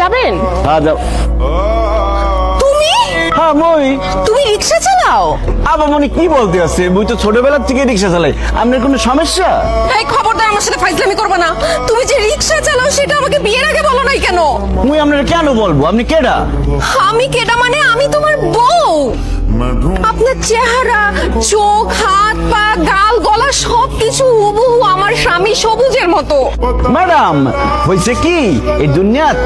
যাবেন? হ্যাঁ যাও। তুমি হ্যাঁ মই। তুমি রিক্সা চালাও? আবার মনে কি বলতে আছে, মুই তো ছোটবেলার থেকে রিক্সা চালাই। আপনার কোনো সমস্যা? এই খবরদার আমার সাথে ফাইজলামি করবে না। তুমি যে রিক্সা চালাও সেটা আমাকে বিয়ের আগে বলো নাই কেন? মুই আপনার কেন বলবো? আপনি কেডা? আমি কেডা মানে আমি তোমার বউ। আপনার চেহারা, চোখ, হাত, পা, গাল, গলা সবকিছু হুবহু আমার স্বামী সবুজের মতো। ম্যাডাম হয়েছে কি, এই দুনিয়াত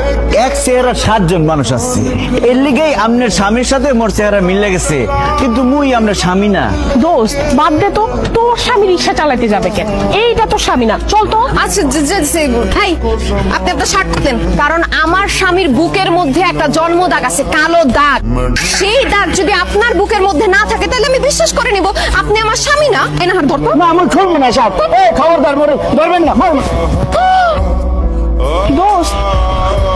এক চেহারা 7 জন মানুষ আছে, এর লিগেই আপনার স্বামীর সাথে মোর চেহারা মিলে গেছে, কিন্তু মুই আপনার স্বামী না। দোস্ত বাদ দে তো, তোর স্বামী রিক্সা চালাতে যাবে কেন? এইটা তো স্বামী না, চল তো। আচ্ছা ভাই আপনি আপনার শার্ট খুলেন, কারণ আমার স্বামীর বুকের মধ্যে একটা জন্ম দাগ আছে, কালো দাগ। সেই দাগ যদি আপনার বুকের মধ্যে না থাকে তাহলে আমি বিশ্বাস করে নিব আপনি আমার স্বামী না। এনা হাত ধরতো না আমি খুলবো না সাহেব, এই খবরদার মোরে ধরবেন না, মারুন। দোস্ত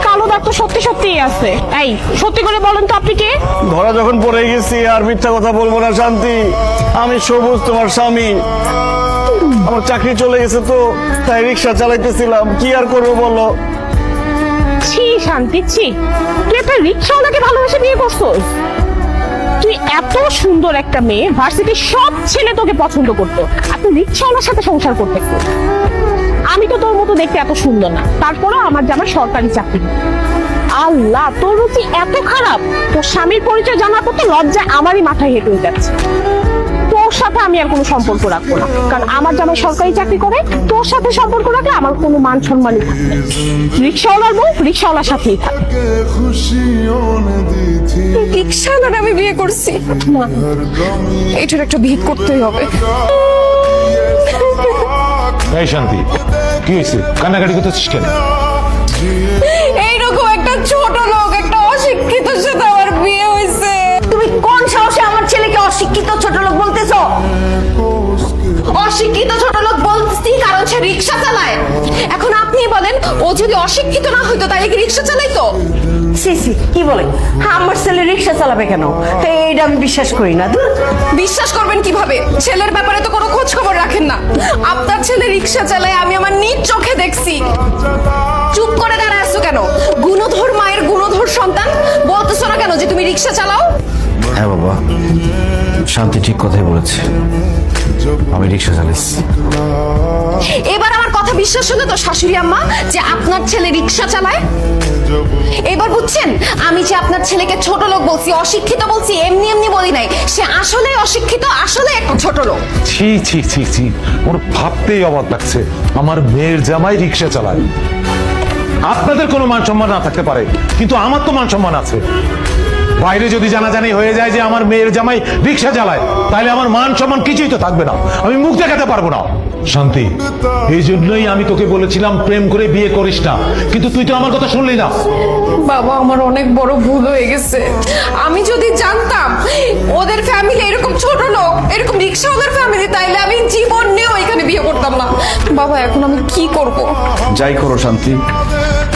কালো দাগ তো সত্যি সত্যিই আছে। এই সত্যি করে বলেন তো আপনি কে? ধরা যখন পড়ে গেছি আর মিথ্যা কথা বলবো না শান্তি। আমি সবুজ, তোমার স্বামী। আমার চাকরি চলে গেছে তো তাই রিক্সা চালাইতেছিলাম, কি আর করবো বলো। ছি শান্তি, ছি, তুই একটা রিক্সাওয়ালাকে ভালোবেসে বিয়ে করছস? তুই এত সুন্দর একটা মেয়ে, ভার্সিটির সব ছেলে তোকে পছন্দ করতো, আর তুই রিক্সাওয়ালার সাথে সংসার করতেছিস। আমি তো তোর মতো দেখতে এত সুন্দর না, তারপরেও আমার জামাই সরকারি চাকরি। আল্লাহ, তোর রুচি এত খারাপ, তোর স্বামীর পরিচয় জানার পর তো লজ্জায় আমারই মাথায় হেঁটে হয়ে যাচ্ছে। তোর সাথে আমি আর কোনো সম্পর্ক রাখবো না, কারণ আমার জামাই সরকারি চাকরি করে। তোর সাথে সম্পর্ক রাখলে আমার কোনো মান সম্মানই থাকবে না। রিক্সাওয়ালার বউ রিক্সাওয়ালার সাথেই থাকে। রিক্সাওয়ালার আমি বিয়ে করছি না, এটার একটা ভিত করতেই হবে। এই শান্তি, কি হয়েছে? কান্নাকাটি করতেছিস কেন? এইরকম একটা ছোট লোক, একটা অশিক্ষিতর সাথে আমার বিয়ে হয়েছে। তুমি কোন সাহসে আমার ছেলেকে অশিক্ষিত ছোট লোক বলতেছো? অশিক্ষিত ছোট লোক বলছি কারণ সে রিক্সা চালায়। এখন আপনি বলেন, ও যদি অশিক্ষিত না হইতো তাহলে কি রিক্সা চালাইতো? সি সি, কি বলে? আমার ছেলে রিক্সা চালাবে কেন? এইটা আমি বিশ্বাস করি না। ধুর। বিশ্বাস করবেন কিভাবে? ছেলের ব্যাপারে তো কোনো খোঁজ খবর রাখেন না। আপনার ছেলে রিক্সা চালায় আমি আমার নিজ চোখে দেখছি। চুপ করে দাঁড়ায় আছো কেন? গুণধর মায়ের গুণধর সন্তান, বলতেছো না কেন যে তুমি রিক্সা চালাও? হ্যাঁ বাবা, শান্তি ঠিক কথাই বলেছে, আমি রিক্সা চালাইছি। এবার আমার কথা বিশ্বাস হলো তো শাশুড়ি আম্মা যে আপনার ছেলে রিক্সা চালায়? এবার বুঝছেন আমি যে আপনার ছেলেকে ছোট লোক বলছি, অশিক্ষিত বলছি, এমনি এমনি বলি নাই। সে আসলে অশিক্ষিত, আসলে একটা ছোট লোক। ছি ছি ছি ছি, ওর ভাবতেই অবাক লাগছে আমার মেয়ের জামাই রিক্সা চালায়। আপনাদের কোনো মান সম্মান না থাকতে পারে, কিন্তু আমার তো মান সম্মান আছে। বাইরে যদি জানাজানি হয়ে যায় যে আমার মেয়ের জামাই রিক্সা চালায়, তাহলে আমার মান সম্মান কিছুই তো থাকবে না, আমি মুখ দেখাতে পারবো না। শান্তি, এই জন্যই আমি তোকে বলেছিলাম প্রেম করে বিয়ে করিস না, কিন্তু তুই তো আমার কথা শুনলি না। বাবা আমার অনেক বড় ভুল হয়ে গেছে। আমি যদি জানতাম ওদের ফ্যামিলি এরকম ছোট লোক, এরকম রিক্সাওয়ালার ফ্যামিলি, তাইলে আমি জীবনেও এখানে বিয়ে করতাম না। বাবা এখন আমি কি করব? যাই করো শান্তি,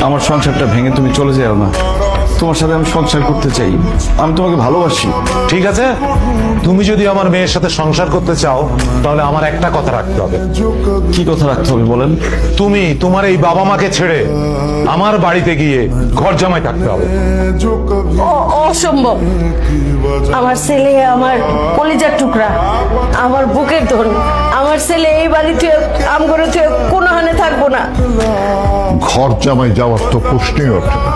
আমার সংসারটা ভেঙে তুমি চলে যাও না। তোমার সাথে আমি সংসার করতে চাই, আমি তোমাকে ভালোবাসি। ঠিক আছে, তুমি যদি আমার মেয়ের সাথে সংসার করতে চাও তাহলে আমার একটা কথা রাখতে হবে। কি কথা রাখতে হবে বলেন? তুমি তোমার এই বাবা মাকে ছেড়ে আমার বাড়িতে গিয়ে ঘর জামাই থাকতে হবে। অসম্ভব। আমার ছেলে আমার কলিজার টুকরা, আমার বুকের ধন। আমার ছেলে এই বাড়িতে আম করে কোনো হানে থাকবো না। ঘর জামাই যাওয়ার তো প্রশ্নই ওঠে না।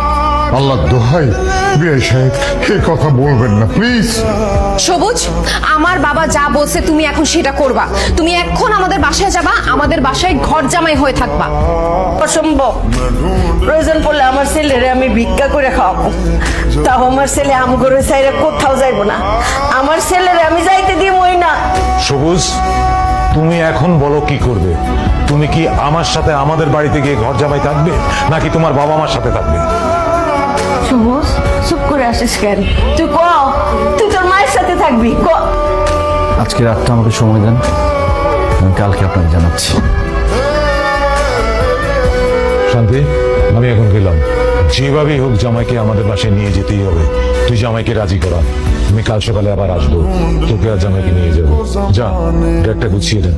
আল্লাহ দোহাই, বিয়ে সাহেব এই কথা বলবেন না প্লিজ। সবুজ, আমার বাবা যা বলছে তুমি এখন সেটা করবা। তুমি এখন আমাদের বাসায় যাবা, আমাদের বাসায় ঘর জামাই হয়ে থাকবা। অসম্ভব। প্রয়োজন পড়লে আমার ছেলেরে আমি ভিক্ষা করে খাওয়াবো, তাও আমার ছেলে আম করে চাইরে কোথাও যাইবো না। আমার ছেলেরে আমি যাইতে দিবই না। সবুজ, তুমি এখন বলো কি করবে? তুমি কি আমার সাথে আমাদের বাড়িতে গিয়ে ঘর জামাই থাকবে, নাকি তোমার বাবা মার সাথে থাকবে? সবুজ, চুপ করে আসিস কেন? তুই ক, তুই তোর মায়ের সাথে থাকবি। ক। আজকে রাতটা আমাকে সময় দেন, আমি কালকে আপনাকে জানাচ্ছি। শান্তি, আমি এখন গেলাম। যেভাবেই হোক জামাইকে আমাদের বাসায় নিয়ে যেতেই হবে। তুই জামাইকে রাজি করা, আমি কাল সকালে আবার আসবো, তোকে আর জামাইকে নিয়ে যাবো। যা, ব্যাগটা গুছিয়ে দেন।